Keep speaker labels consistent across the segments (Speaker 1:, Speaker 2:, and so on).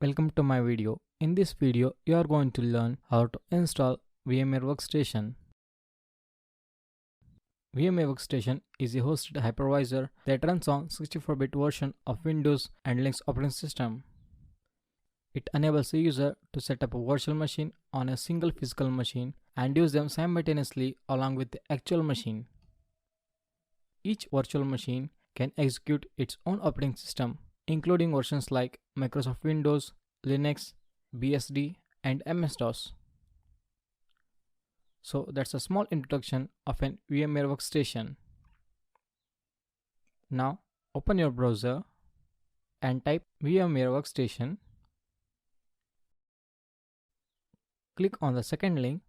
Speaker 1: Welcome to my video. In this video, you are going to learn how to install VMware Workstation. VMware Workstation is a hosted hypervisor that runs on 64-bit version of Windows and Linux operating system. It enables a user to set up a virtual machine on a single physical machine and use them simultaneously along with the actual machine. Each virtual machine can execute its own operating system, including versions like Microsoft Windows, Linux, BSD, and MS-DOS. So that's a small introduction of an VMware Workstation. Now open your browser and type VMware Workstation. Click on the second link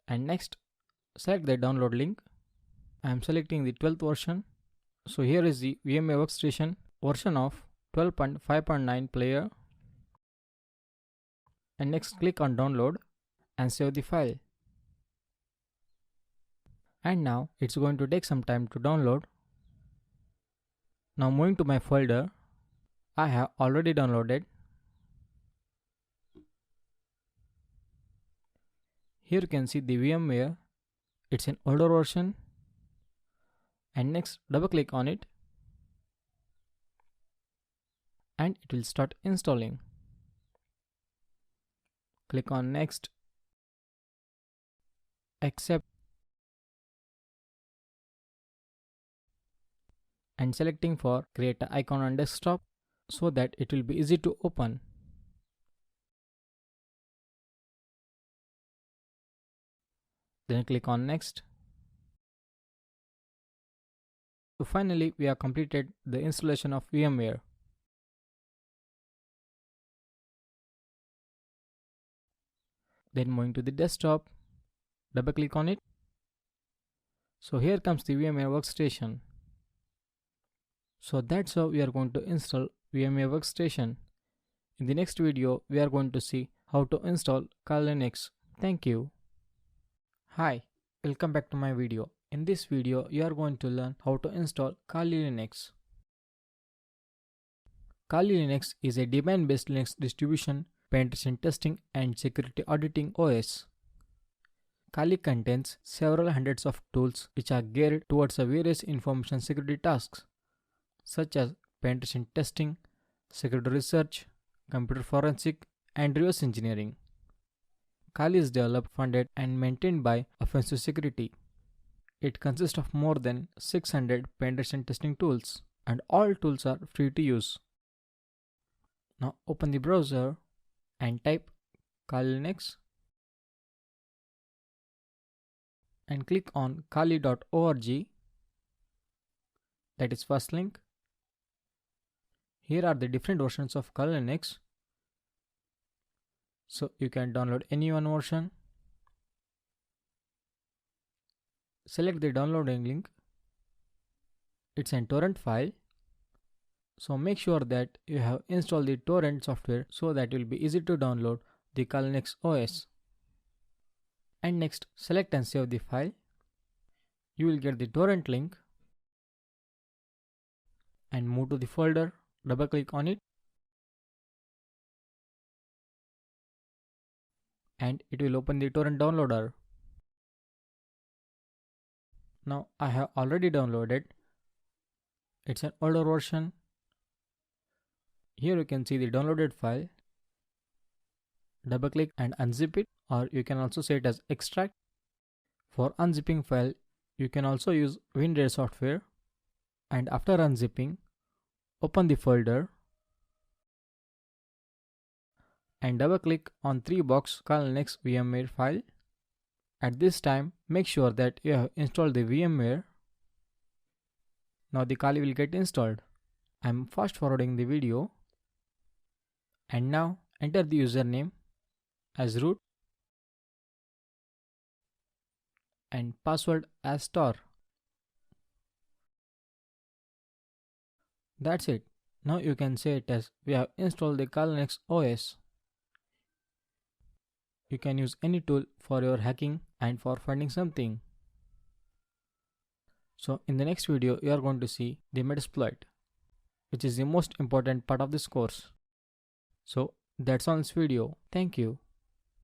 Speaker 1: and next select the download link. I am selecting the 12th version. So here is the VMware Workstation version of 12.5.9 player, and next click on download and save the file. And now it's going to take some time to download. Now moving to my folder, I have already downloaded. Here you can see the VMware. It's an older version, and next double click on it and it will start installing. Click on next, accept, and selecting for create an icon on desktop so that it will be easy to open. Then click on next. So finally we have completed the installation of VMware. Then moving to the desktop, double click on it. So here comes the VMware Workstation. So that's how we are going to install VMware Workstation. In the next video, we are going to see how to install Kali Linux. Thank you. Hi, welcome back to my video. In this video, you are going to learn how to install Kali Linux. Kali Linux is a daemon-based Linux distribution, penetration testing and security auditing OS. Kali contains several hundreds of tools which are geared towards various information security tasks, such as penetration testing, security research, computer forensic, and reverse engineering. Kali is developed, funded, and maintained by Offensive Security. It consists of more than 600 penetration testing tools, and all tools are free to use. Now open the browser and type Kali Linux and click on kali.org. That is first link. Here are the different versions of Kali Linux. So you can download any one version. Select the downloading link. It's a torrent file. So make sure that you have installed the torrent software so that it will be easy to download the Kali Linux OS. And next select and save the file. You will get the torrent link and move to the folder, double click on it and it will open the torrent downloader. Now I have already downloaded. It's an older version. Here you can see the downloaded file. Double click and unzip it, or you can also say it as extract. For unzipping file, you can also use WinRAR software. And after unzipping, open the folder and double click on 3-box Kali Linux VMware file. At this time, make sure that you have installed the VMware. Now the Kali will get installed. I am fast forwarding the video. And now enter the username as root and password as star. That's it. Now you can say it as we have installed the Kali Linux OS. You can use any tool for your hacking and for finding something. So in the next video, you are going to see the Metasploit, which is the most important part of this course. So that's all this video. Thank you.